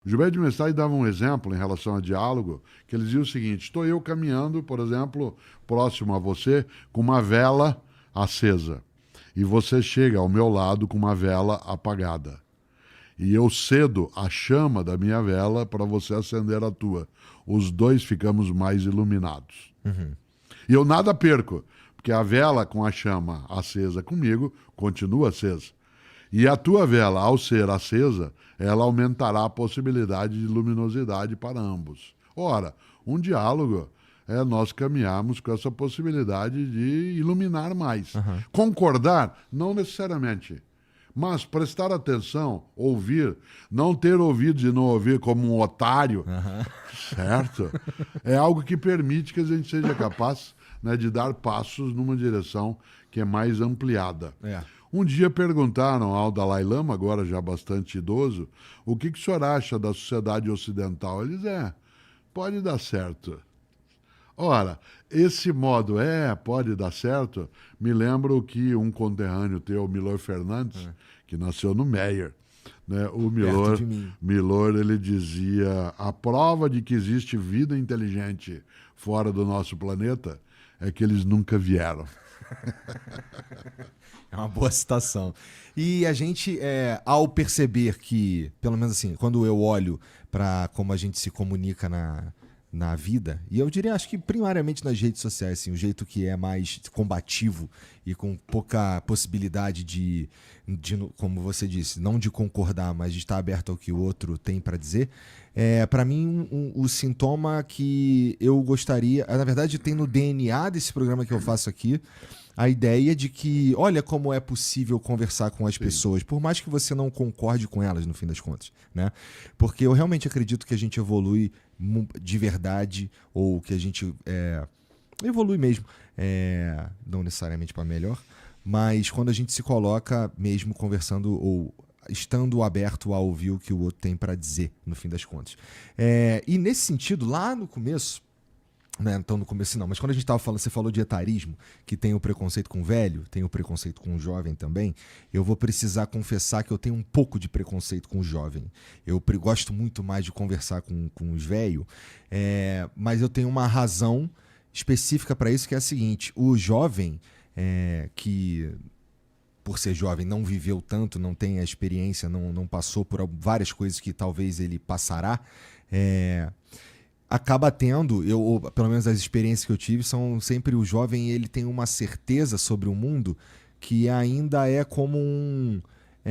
O Gilberto de Mestari dava um exemplo em relação a diálogo, que ele dizia o seguinte: estou eu caminhando, por exemplo, próximo a você, com uma vela acesa, e você chega ao meu lado com uma vela apagada. E eu cedo a chama da minha vela para você acender a tua. Os dois ficamos mais iluminados. Uhum. E eu nada perco, porque a vela com a chama acesa comigo continua acesa. E a tua vela, ao ser acesa, ela aumentará a possibilidade de luminosidade para ambos. Ora, um diálogo é nós caminharmos com essa possibilidade de iluminar mais. Uhum. Concordar, não necessariamente. Mas prestar atenção, ouvir, não ter ouvidos e não ouvir como um otário, certo? É algo que permite que a gente seja capaz, né, de dar passos numa direção que é mais ampliada. É. Um dia perguntaram ao Dalai Lama, agora já bastante idoso, o que o senhor acha da sociedade ocidental? Ele diz, pode dar certo. Ora, esse modo pode dar certo, me lembra o que um conterrâneo teu, Milor Fernandes, que nasceu no Meier, né? O Milor, ele dizia, a prova de que existe vida inteligente fora do nosso planeta é que eles nunca vieram. É uma boa citação. E a gente, ao perceber que, pelo menos assim, quando eu olho para como a gente se comunica na vida, e eu diria, acho que primariamente nas redes sociais, assim, o jeito que é mais combativo e com pouca possibilidade de, como você disse, não de concordar, mas de estar aberto ao que o outro tem para dizer, para mim, o sintoma que eu gostaria, na verdade tem no DNA desse programa que eu faço aqui, a ideia de que, olha como é possível conversar com as pessoas, por mais que você não concorde com elas, no fim das contas, né? Porque eu realmente acredito que a gente evolui de verdade, ou que a gente evolui mesmo, não necessariamente para melhor, mas quando a gente se coloca mesmo conversando ou estando aberto a ouvir o que o outro tem para dizer, no fim das contas. E nesse sentido, lá no começo, né, então no começo não, mas quando a gente estava falando, você falou de etarismo, que tem o preconceito com o velho, tem o preconceito com o jovem também, eu vou precisar confessar que eu tenho um pouco de preconceito com o jovem. Eu gosto muito mais de conversar com os velhos, mas eu tenho uma razão específica para isso, que é a seguinte: o jovem, que por ser jovem não viveu tanto, não tem a experiência, não passou por várias coisas que talvez ele passará, acaba tendo, ou pelo menos as experiências que eu tive, são sempre o jovem, ele tem uma certeza sobre o mundo que ainda é como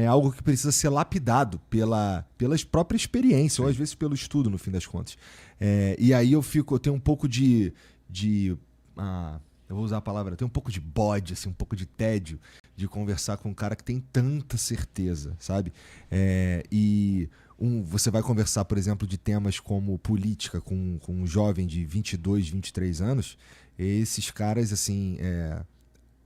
algo que precisa ser lapidado pela própria experiência, ou às vezes pelo estudo, no fim das contas. E aí eu tenho um pouco eu vou usar a palavra, eu tenho um pouco de bode, assim, um pouco de tédio de conversar com um cara que tem tanta certeza, sabe? Você vai conversar, por exemplo, de temas como política com um jovem de 22, 23 anos, esses caras, assim,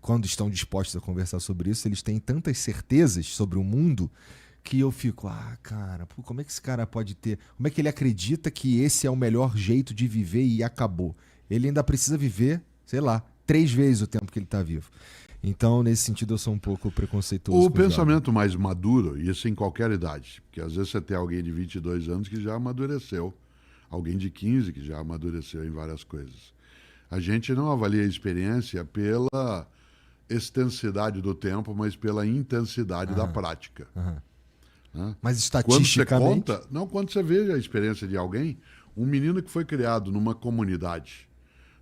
quando estão dispostos a conversar sobre isso, eles têm tantas certezas sobre o mundo que eu fico, cara, como é que esse cara pode ter... Como é que ele acredita que esse é o melhor jeito de viver e acabou? Ele ainda precisa viver, sei lá, 3 vezes o tempo que ele está vivo. Então, nesse sentido, eu sou um pouco preconceituoso. O pensamento mais maduro, e isso em qualquer idade, porque às vezes você tem alguém de 22 anos que já amadureceu, alguém de 15 que já amadureceu em várias coisas. A gente não avalia a experiência pela extensidade do tempo, mas pela intensidade da prática. Né? Mas estatisticamente... Quando você vê a experiência de alguém, um menino que foi criado numa comunidade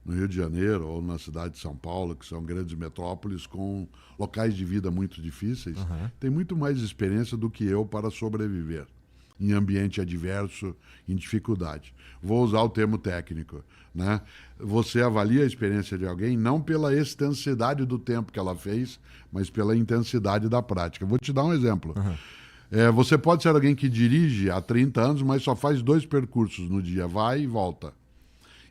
no Rio de Janeiro ou na cidade de São Paulo, que são grandes metrópoles com locais de vida muito difíceis, tem muito mais experiência do que eu para sobreviver em ambiente adverso, em dificuldade. Vou usar o termo técnico, né? Você avalia a experiência de alguém não pela extensidade do tempo que ela fez, mas pela intensidade da prática. Vou te dar um exemplo. Você pode ser alguém que dirige há 30 anos, mas só faz 2 percursos no dia, vai e volta.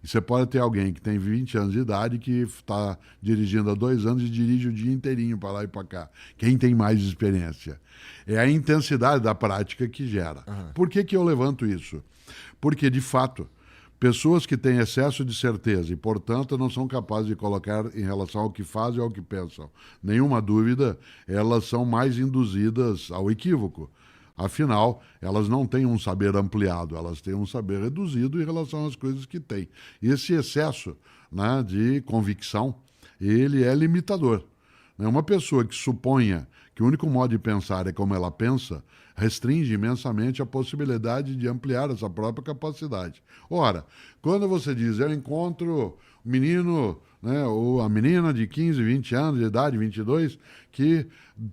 E você pode ter alguém que tem 20 anos de idade que está dirigindo há 2 anos e dirige o dia inteirinho para lá e para cá. Quem tem mais experiência? É a intensidade da prática que gera. Por que eu levanto isso? Porque, de fato, pessoas que têm excesso de certeza e, portanto, não são capazes de colocar em relação ao que fazem ou ao que pensam nenhuma dúvida, elas são mais induzidas ao equívoco. Afinal, elas não têm um saber ampliado, elas têm um saber reduzido em relação às coisas que têm. E esse excesso, né, de convicção, ele é limitador. Uma pessoa que suponha que o único modo de pensar é como ela pensa, restringe imensamente a possibilidade de ampliar essa própria capacidade. Ora, quando você diz, eu encontro um menino, né, ou a menina de 15, 20 anos de idade, 22, que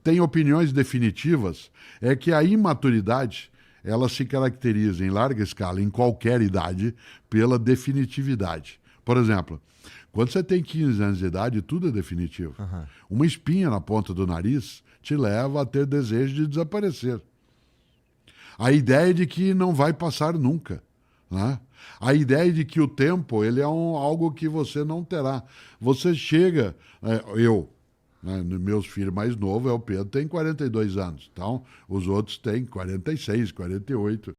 tem opiniões definitivas, é que a imaturidade ela se caracteriza em larga escala, em qualquer idade, pela definitividade. Por exemplo, quando você tem 15 anos de idade, tudo é definitivo. Uhum. Uma espinha na ponta do nariz te leva a ter desejo de desaparecer. A ideia de que não vai passar nunca. Né? A ideia de que o tempo ele é algo que você não terá. Você chega... né, meus filhos mais novos, o Pedro, tem 42 anos. Então, os outros têm 46, 48.